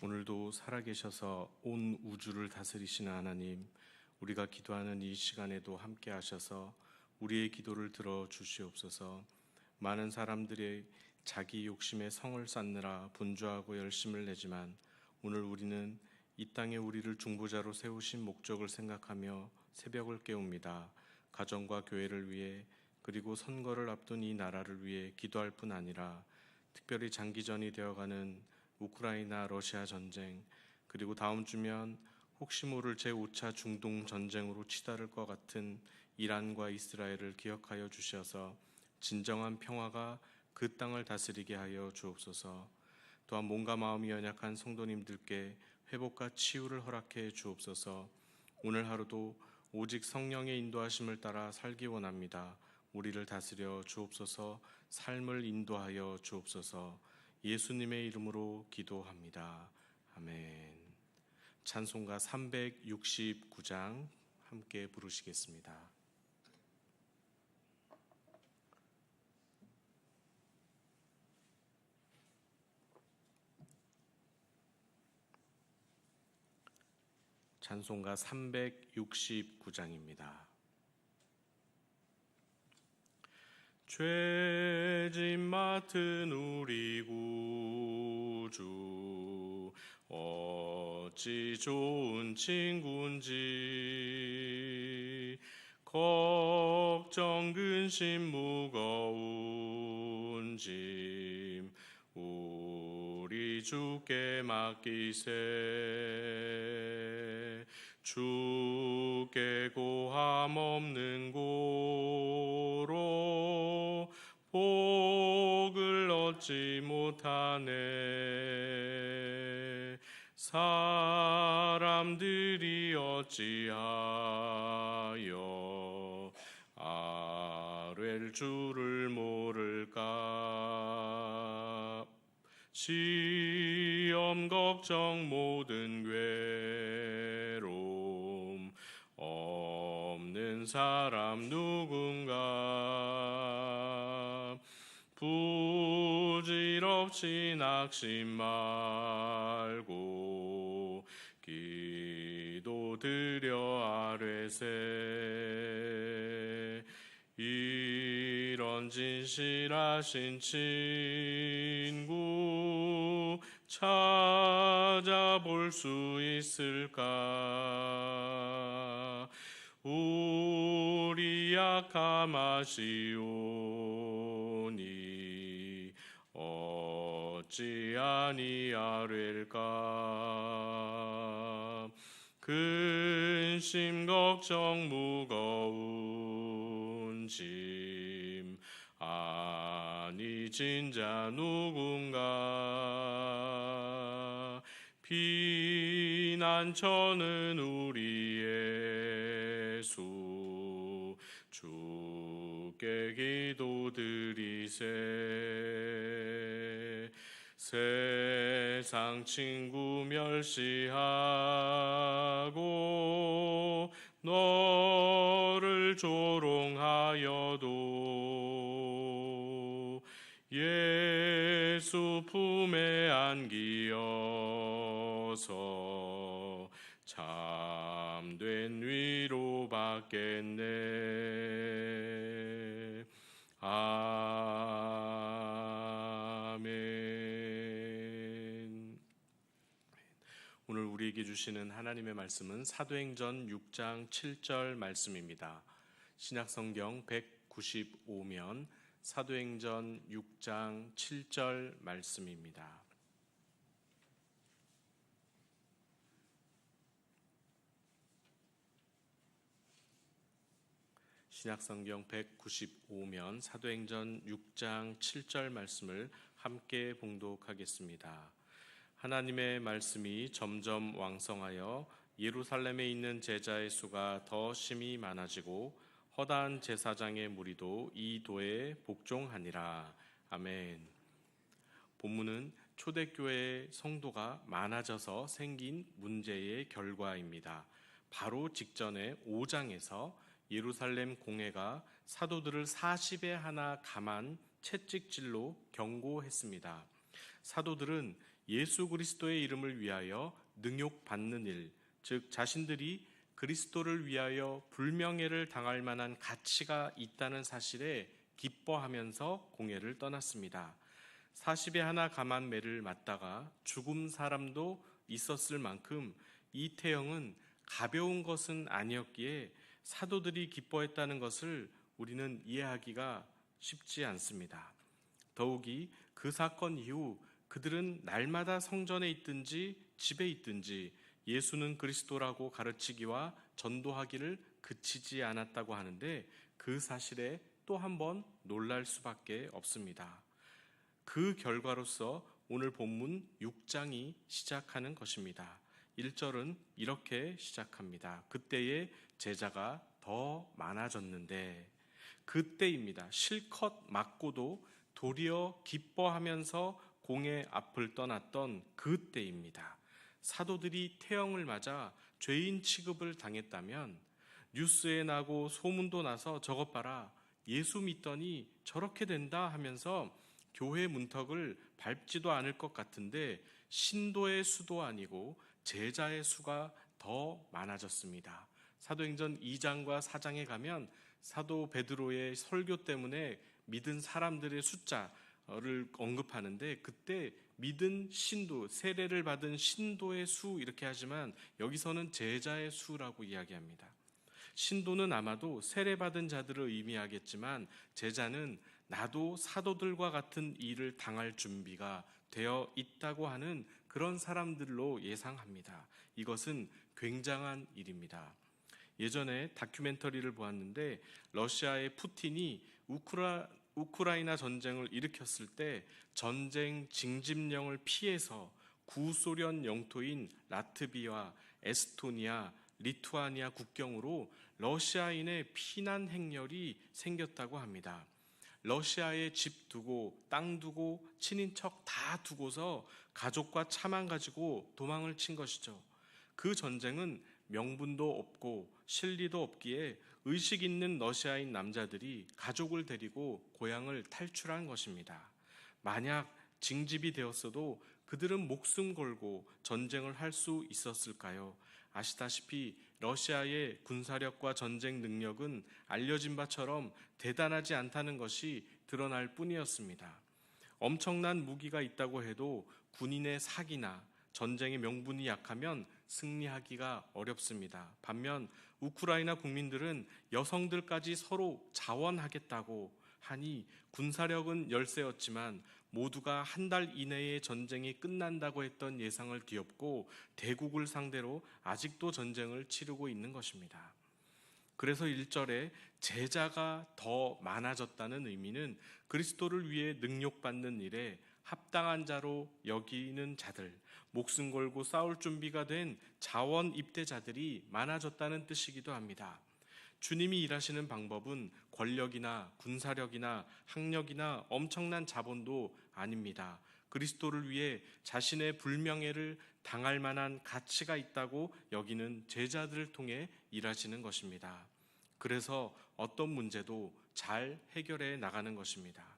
오늘도 살아계셔서 온 우주를 다스리시는 하나님, 우리가 기도하는 이 시간에도 함께 하셔서 우리의 기도를 들어 주시옵소서. 많은 사람들이 자기 욕심에 성을 쌓느라 분주하고 열심을 내지만 오늘 우리는 이 땅에 우리를 중보자로 세우신 목적을 생각하며 새벽을 깨웁니다. 가정과 교회를 위해, 그리고 선거를 앞둔 이 나라를 위해 기도할 뿐 아니라 특별히 장기전이 되어가는 우크라이나 러시아 전쟁, 그리고 다음 주면 혹시 모를 제5차 중동 전쟁으로 치달을 것 같은 이란과 이스라엘을 기억하여 주셔서 진정한 평화가 그 땅을 다스리게 하여 주옵소서. 또한 몸과 마음이 연약한 성도님들께 회복과 치유를 허락해 주옵소서. 오늘 하루도 오직 성령의 인도하심을 따라 살기 원합니다. 우리를 다스려 주옵소서. 삶을 인도하여 주옵소서. 예수님의 이름으로 기도합니다. 아멘. 찬송가 369장 함께 부르시겠습니다. 찬송가 369장입니다. 죄짐 맡은 우리 구주, 어찌 좋은 친구인지, 걱정 근심 무거운 짐 우리 주께 맡기세. 주께 고함 없는 고로 복을 얻지 못하네. 사람들이 어찌하여 아뢰를 줄을 모를까. 시험 걱정 모든 괴로움 없는 사람 누군가. 부질없이 낙심 말고 기도드려 아뢰세. 이런 진실하신 친구 찾아볼 수 있을까. 우리 약함 아시오니 어찌 아니하릴까. 근심 걱정 무거운 짐 아니 진자 누군가. 피난처는 우리 예수, 주께 기도드리세. 세상 친구 멸시하고 너를 조롱하여도 예수 품에 안기어서 참된 위로 받겠네. 아멘. 오늘 우리에게 주시는 하나님의 말씀은 사도행전 6장 7절 말씀입니다. 신약성경 195면 사도행전 6장 7절 말씀입니다. 신약성경 195면 사도행전 6장 7절 말씀을 함께 봉독하겠습니다. 하나님의 말씀이 점점 왕성하여 예루살렘에 있는 제자의 수가 더 심히 많아지고 허다한 제사장의 무리도 이 도에 복종하니라. 아멘. 본문은 초대교회의 성도가 많아져서 생긴 문제의 결과입니다. 바로 직전에 5장에서 예루살렘 공회가 사도들을 40에 하나 감한 채찍질로 경고했습니다. 사도들은 예수 그리스도의 이름을 위하여 능욕받는 일, 즉 자신들이 그리스도를 위하여 불명예를 당할 만한 가치가 있다는 사실에 기뻐하면서 공회를 떠났습니다. 40에 하나 감한 매를 맞다가 죽은 사람도 있었을 만큼 이 태형은 가벼운 것은 아니었기에 사도들이 기뻐했다는 것을 우리는 이해하기가 쉽지 않습니다. 더욱이 그 사건 이후 그들은 날마다 성전에 있든지 집에 있든지 예수는 그리스도라고 가르치기와 전도하기를 그치지 않았다고 하는데, 그 사실에 또 한 번 놀랄 수밖에 없습니다. 그 결과로서 오늘 본문 6장이 시작하는 것입니다. 1절은 이렇게 시작합니다. 그때의 제자가 더 많아졌는데, 그때입니다. 실컷 맞고도 도리어 기뻐하면서 공의 앞을 떠났던 그때입니다. 사도들이 태형을 맞아 죄인 취급을 당했다면 뉴스에 나고 소문도 나서 저것 봐라, 예수 믿더니 저렇게 된다 하면서 교회 문턱을 밟지도 않을 것 같은데, 신도의 수도 아니고 제자의 수가 더 많아졌습니다. 사도행전 2장과 4장에 가면 사도 베드로의 설교 때문에 믿은 사람들의 숫자를 언급하는데, 그때 믿은 신도, 세례를 받은 신도의 수 이렇게 하지만 여기서는 제자의 수라고 이야기합니다. 신도는 아마도 세례받은 자들을 의미하겠지만, 제자는 나도 사도들과 같은 일을 당할 준비가 되어 있다고 하는 그런 사람들로 예상합니다. 이것은 굉장한 일입니다. 예전에 다큐멘터리를 보았는데, 러시아의 푸틴이 우크라이나 전쟁을 일으켰을 때 전쟁 징집령을 피해서 구소련 영토인 라트비아, 에스토니아, 리투아니아 국경으로 러시아인의 피난 행렬이 생겼다고 합니다. 러시아에 집 두고 땅 두고 친인척 다 두고서 가족과 차만 가지고 도망을 친 것이죠. 그 전쟁은 명분도 없고 실리도 없기에 의식 있는 러시아인 남자들이 가족을 데리고 고향을 탈출한 것입니다. 만약 징집이 되었어도 그들은 목숨 걸고 전쟁을 할 수 있었을까요? 아시다시피 러시아의 군사력과 전쟁 능력은 알려진 바처럼 대단하지 않다는 것이 드러날 뿐이었습니다. 엄청난 무기가 있다고 해도 군인의 사기나 전쟁의 명분이 약하면 승리하기가 어렵습니다. 반면 우크라이나 국민들은 여성들까지 서로 자원하겠다고 하니 군사력은 열세였지만 모두가 한 달 이내에 전쟁이 끝난다고 했던 예상을 뒤엎고 대국을 상대로 아직도 전쟁을 치르고 있는 것입니다. 그래서 1절에 제자가 더 많아졌다는 의미는 그리스도를 위해 능욕받는 일에 합당한 자로 여기는 자들, 목숨 걸고 싸울 준비가 된 자원 입대자들이 많아졌다는 뜻이기도 합니다. 주님이 일하시는 방법은 권력이나 군사력이나 학력이나 엄청난 자본도 아닙니다. 그리스도를 위해 자신의 불명예를 당할 만한 가치가 있다고 여기는 제자들을 통해 일하시는 것입니다. 그래서 어떤 문제도 잘 해결해 나가는 것입니다.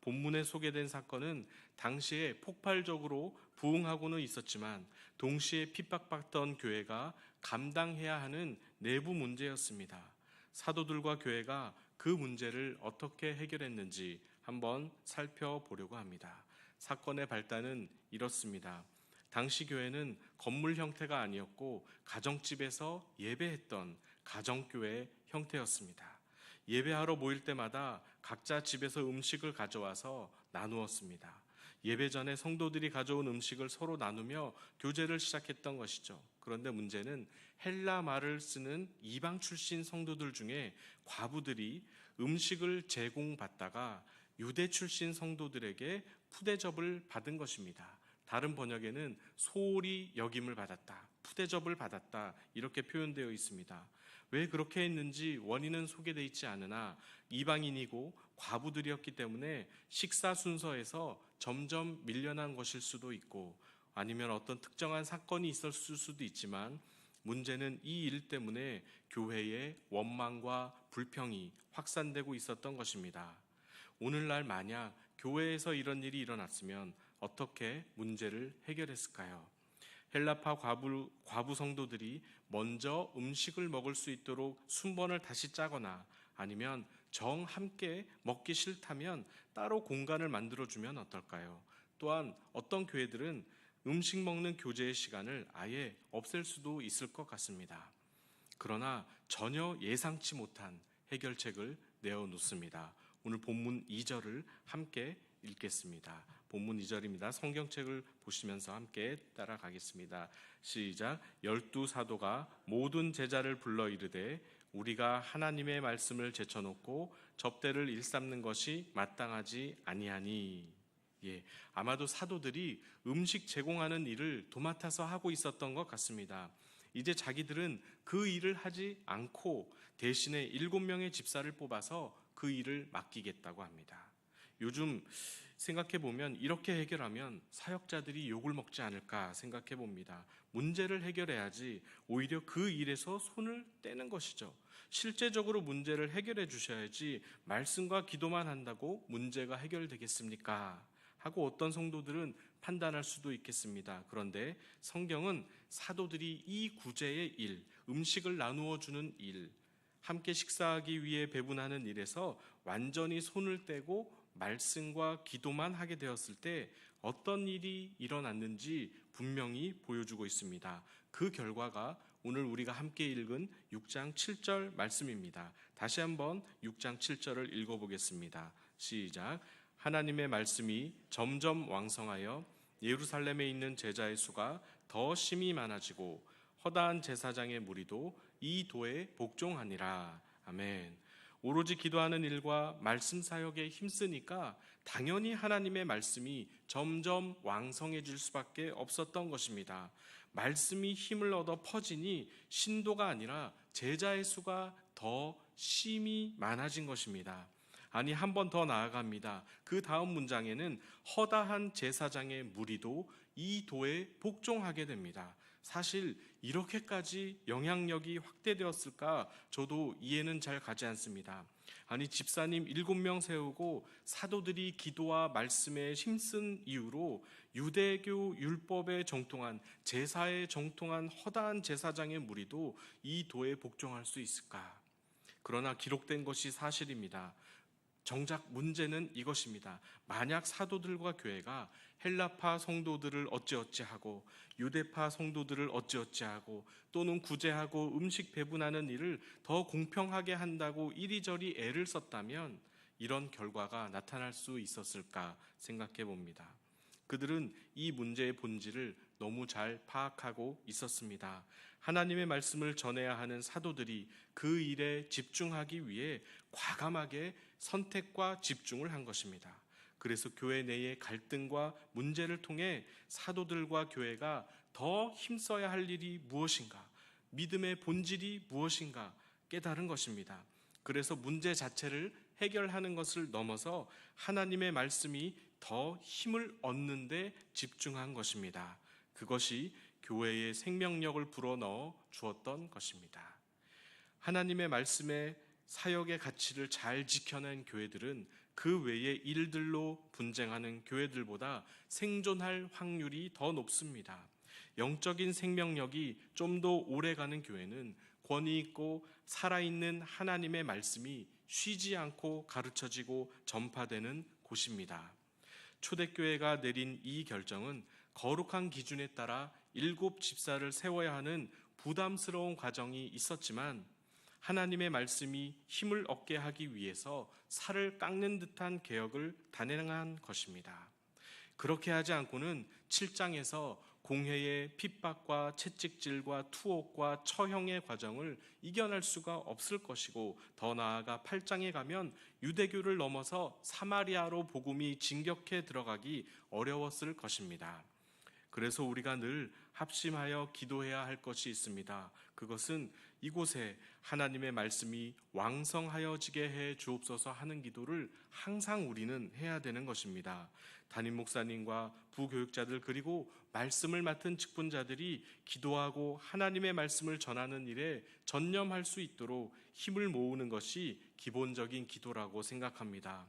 본문에 소개된 사건은 당시에 폭발적으로 부흥하고는 있었지만 동시에 핍박받던 교회가 감당해야 하는 내부 문제였습니다. 사도들과 교회가 그 문제를 어떻게 해결했는지 한번 살펴보려고 합니다. 사건의 발단은 이렇습니다. 당시 교회는 건물 형태가 아니었고 가정집에서 예배했던 가정교회 형태였습니다. 예배하러 모일 때마다 각자 집에서 음식을 가져와서 나누었습니다. 예배 전에 성도들이 가져온 음식을 서로 나누며 교제를 시작했던 것이죠. 그런데 문제는 헬라 말을 쓰는 이방 출신 성도들 중에 과부들이 음식을 제공받다가 유대 출신 성도들에게 푸대접을 받은 것입니다. 다른 번역에는 소홀히 여김을 받았다, 푸대접을 받았다 이렇게 표현되어 있습니다. 왜 그렇게 했는지 원인은 소개되어 있지 않으나 이방인이고 과부들이었기 때문에 식사 순서에서 점점 밀려난 것일 수도 있고, 아니면 어떤 특정한 사건이 있었을 수도 있지만, 문제는 이 일 때문에 교회의 원망과 불평이 확산되고 있었던 것입니다. 오늘날 만약 교회에서 이런 일이 일어났으면 어떻게 문제를 해결했을까요? 헬라파 과부 성도들이 먼저 음식을 먹을 수 있도록 순번을 다시 짜거나 아니면 정 함께 먹기 싫다면 따로 공간을 만들어주면 어떨까요? 또한 어떤 교회들은 음식 먹는 교제의 시간을 아예 없앨 수도 있을 것 같습니다. 그러나 전혀 예상치 못한 해결책을 내어놓습니다. 오늘 본문 2절을 함께 읽겠습니다. 본문 2절입니다. 성경책을 보시면서 함께 따라가겠습니다. 시작. 12사도가 모든 제자를 불러 이르되 우리가 하나님의 말씀을 제쳐놓고 접대를 일삼는 것이 마땅하지 아니하니. 아마도 사도들이 음식 제공하는 일을 도맡아서 하고 있었던 것 같습니다. 이제 자기들은 그 일을 하지 않고 대신에 7명의 집사를 뽑아서 그 일을 맡기겠다고 합니다. 요즘 생각해보면 이렇게 해결하면 사역자들이 욕을 먹지 않을까 생각해봅니다. 문제를 해결해야지 오히려 그 일에서 손을 떼는 것이죠. 실제적으로 문제를 해결해 주셔야지 말씀과 기도만 한다고 문제가 해결되겠습니까? 하고 어떤 성도들은 판단할 수도 있겠습니다. 그런데 성경은 사도들이 이 구제의 일, 음식을 나누어 주는 일, 함께 식사하기 위해 배분하는 일에서 완전히 손을 떼고 말씀과 기도만 하게 되었을 때 어떤 일이 일어났는지 분명히 보여주고 있습니다. 그 결과가 오늘 우리가 함께 읽은 6장 7절 말씀입니다. 다시 한번 6장 7절을 읽어보겠습니다. 시작. 하나님의 말씀이 점점 왕성하여 예루살렘에 있는 제자의 수가 더 심히 많아지고 허다한 제사장의 무리도 이 도에 복종하니라. 아멘. 오로지 기도하는 일과 말씀 사역에 힘쓰니까 당연히 하나님의 말씀이 점점 왕성해질 수밖에 없었던 것입니다. 말씀이 힘을 얻어 퍼지니 신도가 아니라 제자의 수가 더 심히 많아진 것입니다. 아니, 한 번 더 나아갑니다. 그 다음 문장에는 허다한 제사장의 무리도 이 도에 복종하게 됩니다. 사실 이렇게까지 영향력이 확대되었을까 저도 이해는 잘 가지 않습니다. 아니, 집사님 7명 세우고 사도들이 기도와 말씀에 힘쓴 이유로 유대교 율법에 정통한 제사에 정통한 허다한 제사장의 무리도 이 도에 복종할 수 있을까? 그러나 기록된 것이 사실입니다. 정작 문제는 이것입니다. 만약 사도들과 교회가 헬라파 성도들을 어찌어찌하고 유대파 성도들을 어찌어찌하고 또는 구제하고 음식 배분하는 일을 더 공평하게 한다고 이리저리 애를 썼다면 이런 결과가 나타날 수 있었을까 생각해 봅니다. 그들은 이 문제의 본질을 너무 잘 파악하고 있었습니다. 하나님의 말씀을 전해야 하는 사도들이 그 일에 집중하기 위해 과감하게 선택과 집중을 한 것입니다. 그래서 교회 내의 갈등과 문제를 통해 사도들과 교회가 더 힘써야 할 일이 무엇인가, 믿음의 본질이 무엇인가 깨달은 것입니다. 그래서 문제 자체를 해결하는 것을 넘어서 하나님의 말씀이 더 힘을 얻는 데 집중한 것입니다. 그것이 교회의 생명력을 불어넣어 주었던 것입니다. 하나님의 말씀에 사역의 가치를 잘 지켜낸 교회들은 그 외의 일들로 분쟁하는 교회들보다 생존할 확률이 더 높습니다. 영적인 생명력이 좀 더 오래가는 교회는 권위 있고 살아있는 하나님의 말씀이 쉬지 않고 가르쳐지고 전파되는 곳입니다. 초대교회가 내린 이 결정은 거룩한 기준에 따라 7 집사를 세워야 하는 부담스러운 과정이 있었지만 하나님의 말씀이 힘을 얻게 하기 위해서 살을 깎는 듯한 개혁을 단행한 것입니다. 그렇게 하지 않고는 7장에서 공회의 핍박과 채찍질과 투옥과 처형의 과정을 이겨낼 수가 없을 것이고 더 나아가 8장에 가면 유대교를 넘어서 사마리아로 복음이 진격해 들어가기 어려웠을 것입니다. 그래서 우리가 늘 합심하여 기도해야 할 것이 있습니다. 그것은 이곳에 하나님의 말씀이 왕성하여지게 해 주옵소서 하는 기도를 항상 우리는 해야 되는 것입니다. 담임 목사님과 부교육자들 그리고 말씀을 맡은 직분자들이 기도하고 하나님의 말씀을 전하는 일에 전념할 수 있도록 힘을 모으는 것이 기본적인 기도라고 생각합니다.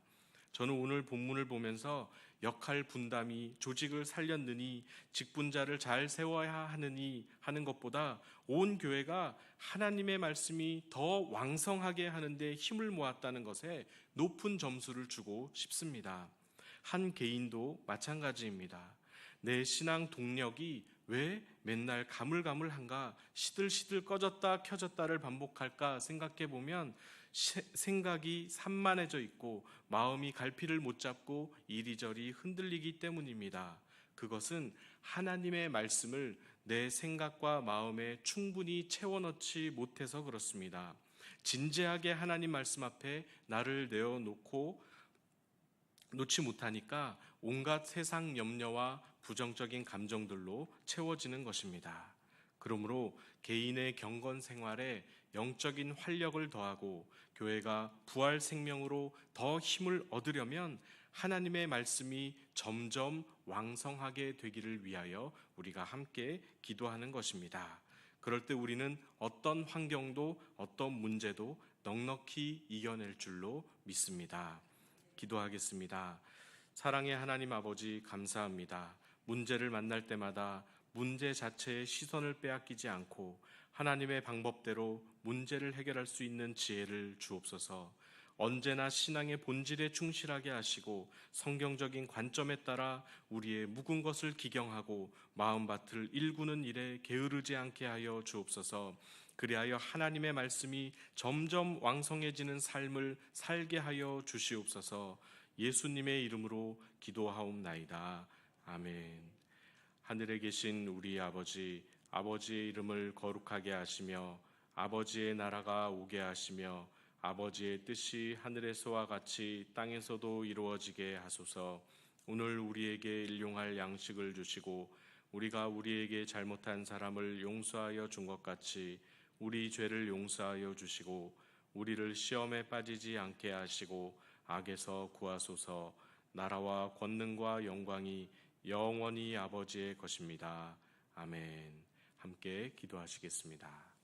저는 오늘 본문을 보면서 역할 분담이 조직을 살렸느니 직분자를 잘 세워야 하느니 하는 것보다 온 교회가 하나님의 말씀이 더 왕성하게 하는데 힘을 모았다는 것에 높은 점수를 주고 싶습니다. 한 개인도 마찬가지입니다. 내 신앙 동력이 왜 맨날 가물가물한가, 시들시들 꺼졌다 켜졌다를 반복할까 생각해 보면 생각이 산만해져 있고 마음이 갈피를 못 잡고 이리저리 흔들리기 때문입니다. 그것은 하나님의 말씀을 내 생각과 마음에 충분히 채워넣지 못해서 그렇습니다. 진지하게 하나님 말씀 앞에 나를 놓지 못하니까 온갖 세상 염려와 부정적인 감정들로 채워지는 것입니다. 그러므로 개인의 경건 생활에 영적인 활력을 더하고 교회가 부활 생명으로 더 힘을 얻으려면 하나님의 말씀이 점점 왕성하게 되기를 위하여 우리가 함께 기도하는 것입니다. 그럴 때 우리는 어떤 환경도 어떤 문제도 넉넉히 이겨낼 줄로 믿습니다. 기도하겠습니다. 사랑의 하나님 아버지, 감사합니다. 문제를 만날 때마다 문제 자체의 시선을 빼앗기지 않고 하나님의 방법대로 문제를 해결할 수 있는 지혜를 주옵소서. 언제나 신앙의 본질에 충실하게 하시고 성경적인 관점에 따라 우리의 묵은 것을 기경하고 마음밭을 일구는 일에 게으르지 않게 하여 주옵소서. 그리하여 하나님의 말씀이 점점 왕성해지는 삶을 살게 하여 주시옵소서. 예수님의 이름으로 기도하옵나이다. 아멘. 하늘에 계신 우리 아버지, 아버지의 이름을 거룩하게 하시며 아버지의 나라가 오게 하시며 아버지의 뜻이 하늘에서와 같이 땅에서도 이루어지게 하소서. 오늘 우리에게 일용할 양식을 주시고 우리가 우리에게 잘못한 사람을 용서하여 준 것 같이 우리 죄를 용서하여 주시고 우리를 시험에 빠지지 않게 하시고 악에서 구하소서. 나라와 권능과 영광이 영원히 아버지의 것입니다. 아멘. 함께 기도하시겠습니다.